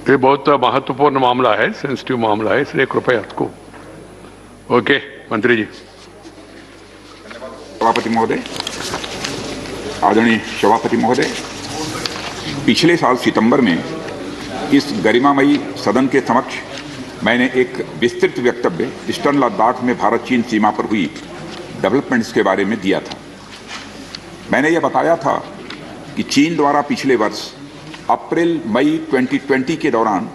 ये बहुत महत्वपूर्ण मामला है, सेंसिटिव मामला है, इसलिए कृपया आपको। ओके, मंत्री जी। सभापति महोदय, आदरणीय सभापति महोदय, पिछले साल सितंबर में इस गरिमामयी सदन के समक्ष मैंने एक विस्तृत वक्तव्य ईस्टर्न लद्दाख में भारत चीन सीमा पर हुई डेवलपमेंट्स के बारे में दिया था। मैंने यह बताया था कि चीन द्वारा पिछले वर्ष अप्रैल मई 2020 के दौरान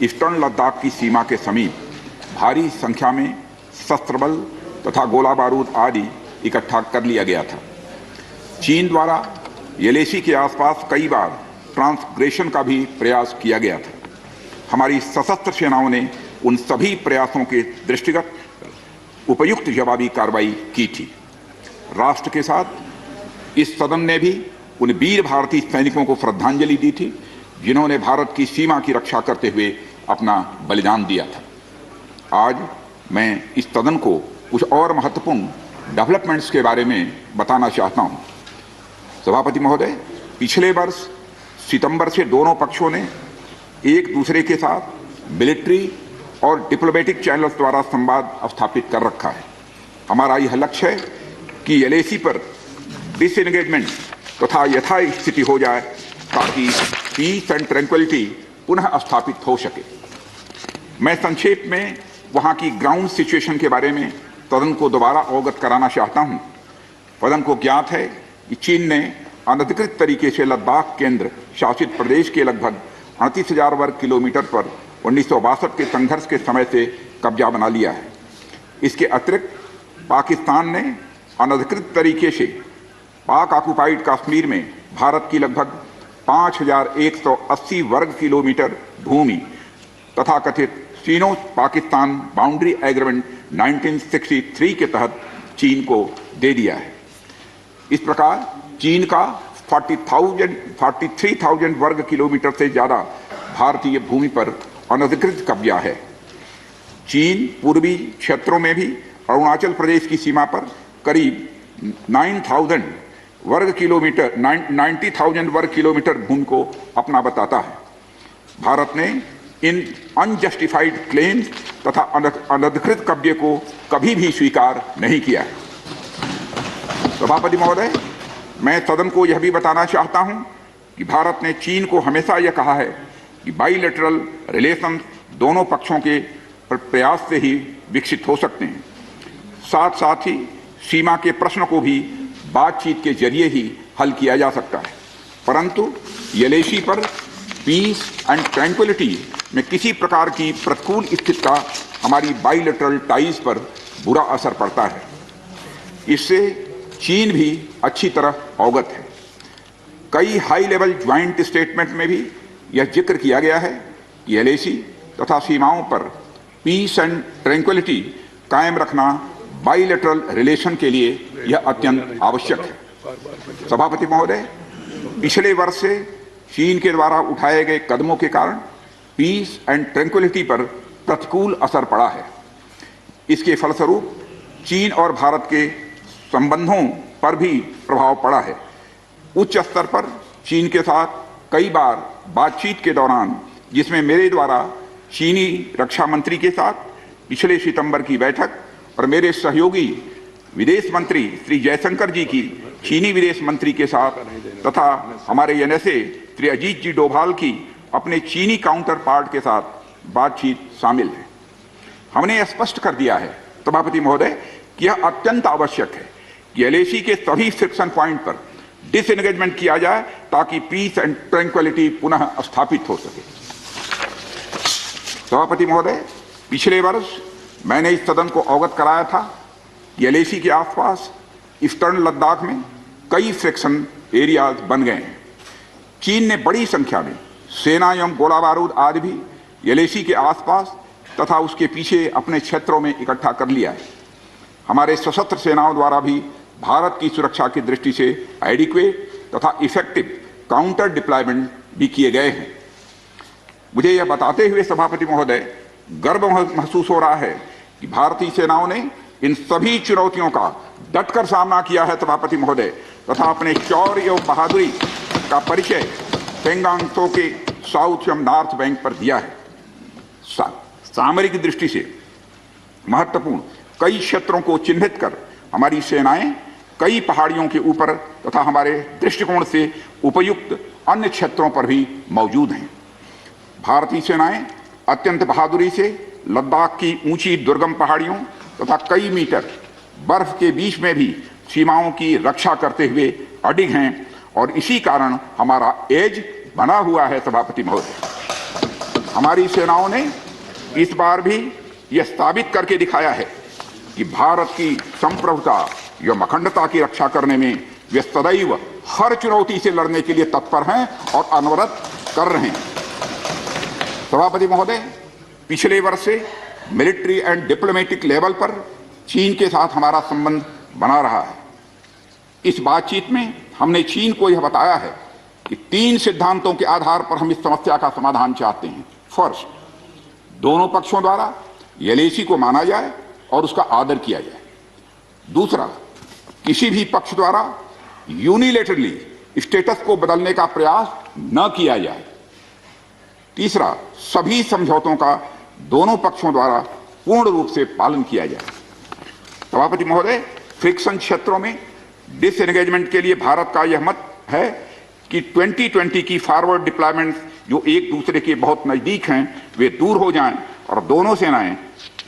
ईस्टर्न लद्दाख की सीमा के समीप भारी संख्या में शस्त्र बल तथा गोला बारूद आदि इकट्ठा कर लिया गया था। चीन द्वारा येलेसी के आसपास कई बार ट्रांसग्रेशन का भी प्रयास किया गया था। हमारी सशस्त्र सेनाओं ने उन सभी प्रयासों के दृष्टिगत उपयुक्त जवाबी कार्रवाई की थी। राष्ट्र के साथ इस सदन ने भी उन वीर भारतीय सैनिकों को श्रद्धांजलि दी थी जिन्होंने भारत की सीमा की रक्षा करते हुए अपना बलिदान दिया था। आज मैं इस सदन को कुछ और महत्वपूर्ण डेवलपमेंट्स के बारे में बताना चाहता हूं। सभापति महोदय, पिछले वर्ष सितंबर से दोनों पक्षों ने एक दूसरे के साथ मिलिट्री और डिप्लोमेटिक चैनल्स द्वारा संवाद स्थापित कर रखा है। हमारा यह लक्ष्य है कि एलएसी पर डिसएंगेजमेंट तथा यथास्थिति हो जाए ताकि पीस एंड ट्रैंक्विलिटी पुनः स्थापित हो सके। मैं संक्षेप में वहां की ग्राउंड सिचुएशन के बारे में सदन को दोबारा अवगत कराना चाहता हूं। सदन को ज्ञात है कि चीन ने अनधिकृत तरीके से लद्दाख केंद्र शासित प्रदेश के लगभग 38,000 वर्ग किलोमीटर पर 1962 के संघर्ष के समय से कब्जा बना लिया है। इसके अतिरिक्त पाकिस्तान ने अनधिकृत तरीके से पाक ऑक्युपाइड कश्मीर में भारत की लगभग 5,180 वर्ग किलोमीटर भूमि तथा कथित चीनो पाकिस्तान बाउंड्री एग्रीमेंट 1963 के तहत चीन को दे दिया है। इस प्रकार चीन का 43,000 वर्ग किलोमीटर से ज्यादा भारतीय भूमि पर अनधिकृत कब्जा है। चीन पूर्वी क्षेत्रों में भी अरुणाचल प्रदेश की सीमा पर करीब 90,000 वर्ग किलोमीटर भूमि को अपना बताता है। भारत ने इन अनजस्टिफाइड क्लेम्स तथा अनधिकृत कब्जे को कभी भी स्वीकार नहीं किया है। सभापति महोदय, मैं सदन को यह भी बताना चाहता हूं कि भारत ने चीन को हमेशा यह कहा है कि बाइलेटरल रिलेशन दोनों पक्षों के प्रयास से ही विकसित हो सकते हैं। साथ साथ ही सीमा के प्रश्न को भी बातचीत के जरिए ही हल किया जा सकता है। परंतु येलेसी पर पीस एंड ट्रैंक्विलिटी में किसी प्रकार की प्रतिकूल स्थिति का हमारी बाइलेटरल टाइज पर बुरा असर पड़ता है। इससे चीन भी अच्छी तरह अवगत है। कई हाई लेवल ज्वाइंट स्टेटमेंट में भी यह जिक्र किया गया है कि एलएसी तथा सीमाओं पर पीस एंड ट्रैंक्विलिटी कायम रखना बाइलेटरल रिलेशन के लिए यह अत्यंत आवश्यक है। सभापति महोदय, पिछले वर्ष से चीन के द्वारा उठाए गए कदमों के कारण पीस एंड ट्रैंक्विलिटी पर प्रतिकूल असर पड़ा है। इसके फलस्वरूप चीन और भारत के संबंधों पर भी प्रभाव पड़ा है। उच्च स्तर पर चीन के साथ कई बार बातचीत के दौरान, जिसमें मेरे द्वारा चीनी रक्षा मंत्री के साथ पिछले सितंबर की बैठक और मेरे सहयोगी विदेश मंत्री श्री जयशंकर जी की चीनी विदेश मंत्री के साथ तथा हमारे एनएसए श्री अजीत जी डोभाल की अपने चीनी काउंटर पार्ट के साथ बातचीत शामिल है। हमने स्पष्ट कर दिया है सभापति महोदय कि यह अत्यंत आवश्यक है कि एलएसी के सभी फ्रिक्शन पॉइंट पर डिसएंगेजमेंट किया जाए ताकि पीस एंड ट्रैंक्विलिटी पुनः स्थापित हो सके। सभापति महोदय, पिछले वर्ष मैंने इस सदन को अवगत कराया था कि एलएसी के आसपास ईस्टर्न लद्दाख में कई फ्रिक्शन एरियाज बन गए हैं। चीन ने बड़ी संख्या में सेना एवं गोला बारूद आदि भी एलएसी के आसपास तथा उसके पीछे अपने क्षेत्रों में इकट्ठा कर लिया है। हमारे सशस्त्र सेनाओं द्वारा भी भारत की सुरक्षा की दृष्टि से एडिक्वेट तथा इफेक्टिव काउंटर डिप्लॉयमेंट भी किए गए हैं। मुझे यह बताते हुए सभापति महोदय गर्व महसूस हो रहा है कि भारतीय सेनाओं ने इन सभी चुनौतियों का डटकर सामना किया है सभापति महोदय, तथा अपने शौर्य एवं बहादुरी का परिचय पेंगांग त्सो के साउथ एवं नॉर्थ बैंक पर दिया है। सामरिक दृष्टि से महत्वपूर्ण कई क्षेत्रों को चिन्हित कर हमारी सेनाएं कई पहाड़ियों के ऊपर तथा हमारे दृष्टिकोण से उपयुक्त अन्य क्षेत्रों पर भी मौजूद हैं। भारतीय सेनाएं अत्यंत बहादुरी से लद्दाख की ऊंची दुर्गम पहाड़ियों तथा कई मीटर बर्फ के बीच में भी सीमाओं की रक्षा करते हुए अडिग हैं और इसी कारण हमारा एज बना हुआ है। सभापति महोदय, हमारी सेनाओं ने इस बार भी यह साबित करके दिखाया है कि भारत की संप्रभुता एवं अखंडता की रक्षा करने में वे सदैव हर चुनौती से लड़ने के लिए तत्पर हैं और अनवरत कर रहे हैं। सभापति महोदय, पिछले वर्ष से मिलिट्री एंड डिप्लोमेटिक लेवल पर चीन के साथ हमारा संबंध बना रहा है। इस बातचीत में हमने चीन को यह बताया है कि 3 सिद्धांतों के आधार पर हम इस समस्या का समाधान चाहते हैं। फर्स्ट, दोनों पक्षों द्वारा एलएसी को माना जाए और उसका आदर किया जाए। दूसरा, किसी भी पक्ष द्वारा यूनिलेटरली स्टेटस को बदलने का प्रयास न किया जाए। तीसरा, सभी समझौतों का दोनों पक्षों द्वारा पूर्ण रूप से पालन किया जाए। सभापति महोदय, फ्रिक्शन क्षेत्रों में डिसएंगेजमेंट के लिए भारत का यह मत है कि 2020 की फॉरवर्ड डिप्लॉयमेंट जो एक दूसरे के बहुत नजदीक हैं वे दूर हो जाएं और दोनों सेनाएं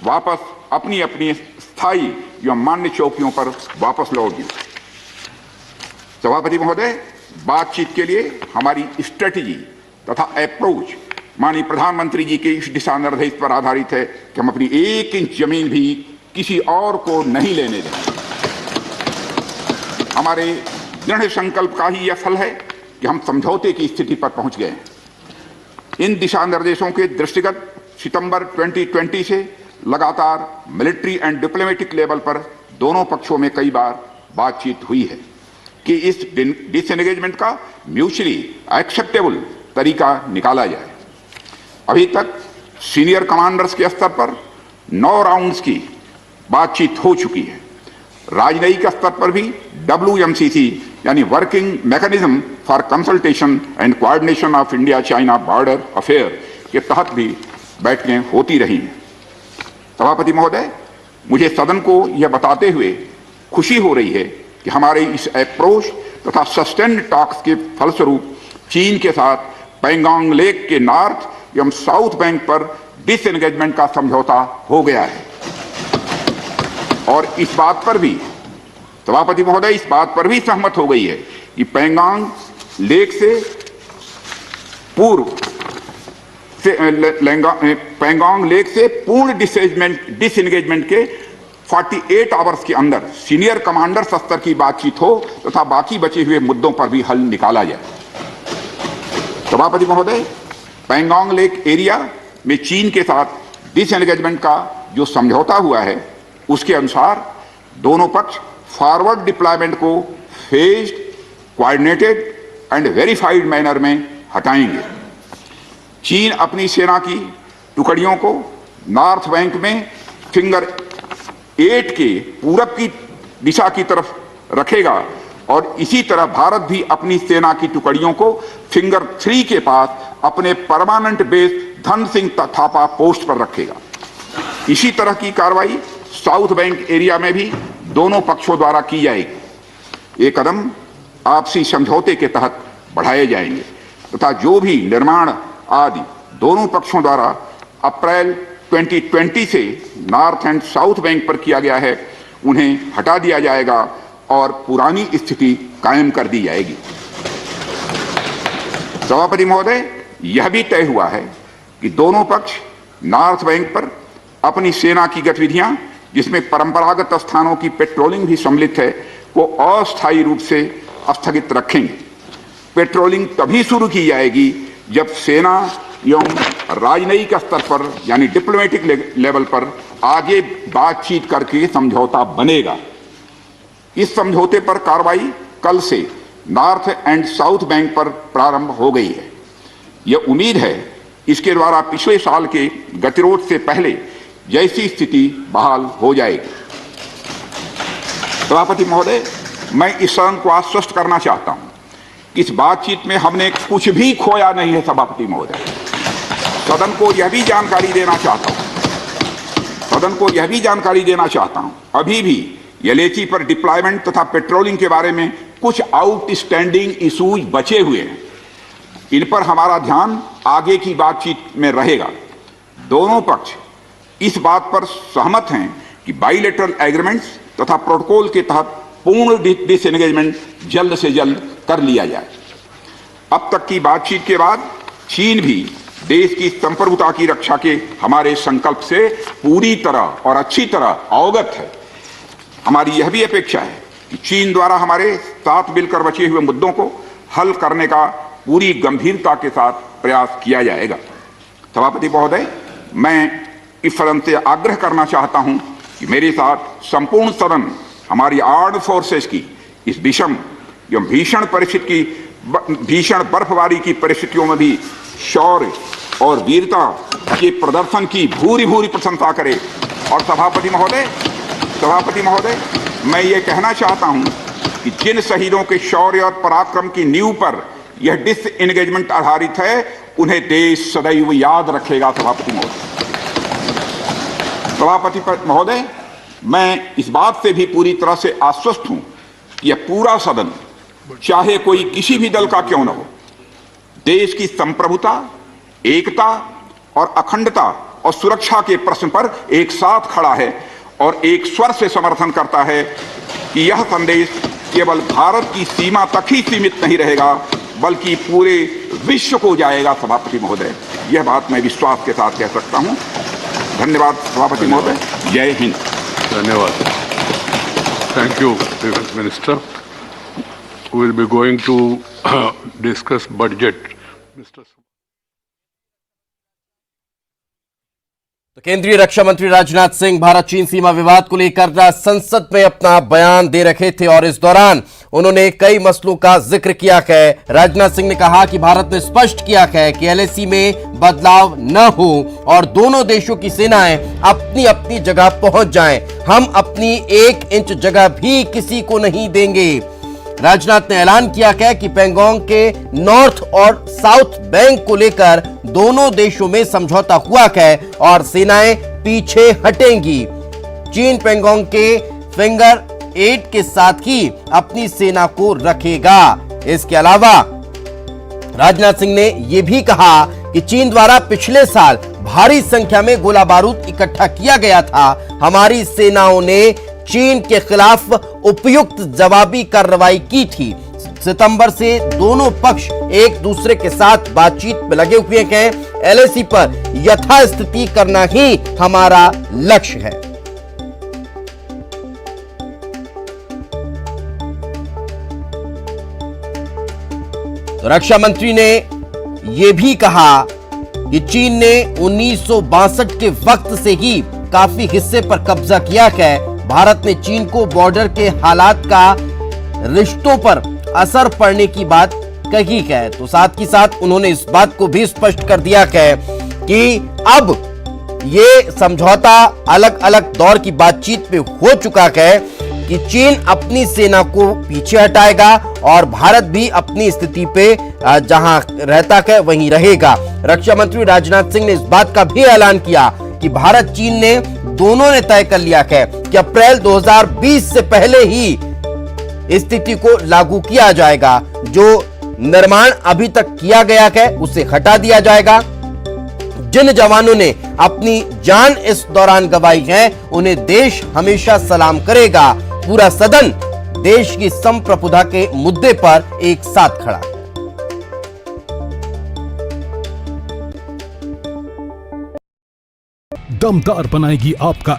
वापस अपनी अपनी स्थायी या मान्य चौकियों पर वापस लौट जाएं। सभापति महोदय, बातचीत के लिए हमारी स्ट्रेटेजी तथा अप्रोच माननीय प्रधानमंत्री जी के इस दिशा निर्देश पर आधारित है कि हम अपनी 1 इंच जमीन भी किसी और को नहीं लेने देंगे। हमारे दृढ़ संकल्प का ही यह फल है कि हम समझौते की स्थिति पर पहुंच गए हैं। इन दिशा निर्देशों के दृष्टिगत सितंबर 2020 से लगातार मिलिट्री एंड डिप्लोमेटिक लेवल पर दोनों पक्षों में कई बार बातचीत हुई है कि इस डिसएंगेजमेंट का म्यूचुअली एक्सेप्टेबल तरीका निकाला जाए। अभी तक सीनियर कमांडर्स के स्तर पर 9 राउंड्स की बातचीत हो चुकी है। राजनयिक स्तर पर भी WMCC यानी working mechanism for consultation and coordination of India China border affair के तहत भी बैठकें होती रही हैं। सभापति महोदय, मुझे सदन को यह बताते हुए खुशी हो रही है कि हमारे इस अप्रोच तथा सस्टेन्ड टॉक्स के फलस्वरूप चीन के साथ पैंगोंग लेक के नॉर्थ एवं साउथ बैंक पर डिसएंगेजमेंट का समझौता हो गया है। और इस बात पर भी सभापति महोदय इस बात पर भी सहमत हो गई है कि पैंगोंग लेक से पूर्व से पैंगोंग लेक से पूर्ण डिसएंगेजमेंट के 48 आवर्स के अंदर सीनियर कमांडर स्तर की बातचीत हो तथा बाकी बचे हुए मुद्दों पर भी हल निकाला जाए। सभापति महोदय, पैंगोंग लेक एरिया में चीन के साथ डिसएंगेजमेंट का जो समझौता हुआ है उसके अनुसार दोनों पक्ष फॉरवर्ड डिप्लॉयमेंट को phased, coordinated and verified manner में हटाएंगे। चीन अपनी सेना की टुकड़ियों को नॉर्थ बैंक में फिंगर 8 के पूरब की दिशा की तरफ रखेगा और इसी तरह भारत भी अपनी सेना की टुकड़ियों को फिंगर 3 के पास अपने permanent base Dhan Singh Thapa post पर रखेगा। इसी तरह की कार्रवाई साउथ बैंक एरिया में भी दोनों पक्षों द्वारा की जाएगी। ये कदम आपसी समझौते के तहत बढ़ाए जाएंगे तथा जो भी निर्माण आदि दोनों पक्षों द्वारा अप्रैल 2020 से नॉर्थ एंड साउथ बैंक पर किया गया है उन्हें हटा दिया जाएगा और पुरानी स्थिति कायम कर दी जाएगी। सभापति महोदय, यह भी तय हुआ है कि दोनों पक्ष नॉर्थ बैंक पर अपनी सेना की गतिविधियां जिसमें परंपरागत स्थानों की पेट्रोलिंग भी सम्मिलित है को अस्थायी रूप से स्थगित रखेंगे। पेट्रोलिंग तभी शुरू की जाएगी जब सेना एवं राजनयिक स्तर पर यानी डिप्लोमेटिक लेवल पर आगे बातचीत करके समझौता बनेगा। इस समझौते पर कार्रवाई कल से नॉर्थ एंड साउथ बैंक पर प्रारंभ हो गई है। यह उम्मीद है इसके द्वारा पिछले साल के गतिरोध से पहले जैसी स्थिति बहाल हो जाएगी। सभापति महोदय, मैं इस सदन को आश्वस्त करना चाहता हूं इस बातचीत में हमने कुछ भी खोया नहीं है सभापति महोदय। सदन को यह भी जानकारी देना चाहता हूं अभी भी एलएसी पर डिप्लॉयमेंट तथा पेट्रोलिंग के बारे में कुछ आउटस्टैंडिंग इश्यूज बचे हुए हैं। इन पर हमारा ध्यान आगे की बातचीत में रहेगा। दोनों पक्ष इस बात पर सहमत हैं कि बाइलेटरल एग्रीमेंट्स तथा प्रोटोकॉल के तहत पूर्ण डिसएंगेजमेंट जल्द से जल्द कर लिया जाए। अब तक की बातचीत के बाद चीन भी देश की संप्रभुता की रक्षा के हमारे संकल्प से पूरी तरह और अच्छी तरह अवगत है। हमारी यह भी अपेक्षा है कि चीन द्वारा हमारे साथ मिलकर बचे हुए मुद्दों को हल करने का पूरी गंभीरता के साथ प्रयास किया जाएगा। सभापति महोदय, मैं इस सदन से आग्रह करना चाहता हूं कि मेरे साथ संपूर्ण सदन हमारी आर्म्ड फोर्सेस की इस विषम एवं भीषण बर्फबारी की परिस्थितियों में भी शौर्य और वीरता के प्रदर्शन की भूरी भूरी प्रशंसा करे। और सभापति महोदय, मैं ये कहना चाहता हूं कि जिन शहीदों के शौर्य और पराक्रम की नींव पर यह डिसएंगेजमेंट आधारित है, उन्हें देश सदैव याद रखेगा। सभापति महोदय, मैं इस बात से भी पूरी तरह से आश्वस्त हूं कि यह पूरा सदन, चाहे कोई किसी भी दल का क्यों न हो, देश की संप्रभुता, एकता और अखंडता और सुरक्षा के प्रश्न पर एक साथ खड़ा है और एक स्वर से समर्थन करता है कि यह संदेश केवल भारत की सीमा तक ही सीमित नहीं रहेगा, बल्कि पूरे विश्व को जाएगा। सभापति महोदय, यह बात मैं विश्वास के साथ कह सकता हूं। धन्यवाद सभापति महोदय। जय हिंद। धन्यवाद। Thank you, Defense Minister. We will be going to discuss budget. Mr. तो केंद्रीय रक्षा मंत्री राजनाथ सिंह भारत चीन सीमा विवाद को लेकर संसद में अपना बयान दे रहे थे और इस दौरान उन्होंने कई मसलों का जिक्र किया है। राजनाथ सिंह ने कहा कि भारत ने स्पष्ट किया है कि एलएसी में बदलाव न हो और दोनों देशों की सेनाएं अपनी अपनी जगह पहुंच जाएं। हम अपनी 1 इंच जगह भी किसी को नहीं देंगे। राजनाथ ने ऐलान किया है कि पैंगोंग के नॉर्थ और साउथ बैंक को लेकर दोनों देशों में समझौता हुआ है और सेनाएं पीछे हटेंगी। चीन पैंगोंग के फिंगर 8 के साथ ही अपनी सेना को रखेगा। इसके अलावा राजनाथ सिंह ने यह भी कहा कि चीन द्वारा पिछले साल भारी संख्या में गोला बारूद इकट्ठा किया गया था। हमारी सेनाओं ने चीन के खिलाफ उपयुक्त जवाबी कार्रवाई की थी। सितंबर से दोनों पक्ष एक दूसरे के साथ बातचीत में लगे हुए हैं। एलएसी पर यथास्थिति करना ही हमारा लक्ष्य है। तो रक्षा मंत्री ने यह भी कहा कि चीन ने 1962 के वक्त से ही काफी हिस्से पर कब्जा किया है। भारत ने चीन को बॉर्डर के हालात का रिश्तों पर असर पड़ने की बात कही है। तो साथ ही साथ उन्होंने इस बात को भी स्पष्ट कर दिया है कि अब ये समझौता अलग अलग दौर की बातचीत में हो चुका है कि चीन अपनी सेना को पीछे हटाएगा और भारत भी अपनी स्थिति पे जहां रहता है वहीं रहेगा। रक्षा मंत्री राजनाथ सिंह ने इस बात का भी ऐलान किया कि भारत चीन ने दोनों ने तय कर लिया है कि अप्रैल 2020 से पहले ही स्थिति को लागू किया जाएगा। जो निर्माण अभी तक किया गया है उसे हटा दिया जाएगा। जिन जवानों ने अपनी जान इस दौरान गंवाई है उन्हें देश हमेशा सलाम करेगा। पूरा सदन देश की संप्रभुता के मुद्दे पर एक साथ खड़ा है। दमदार बनाएगी आपका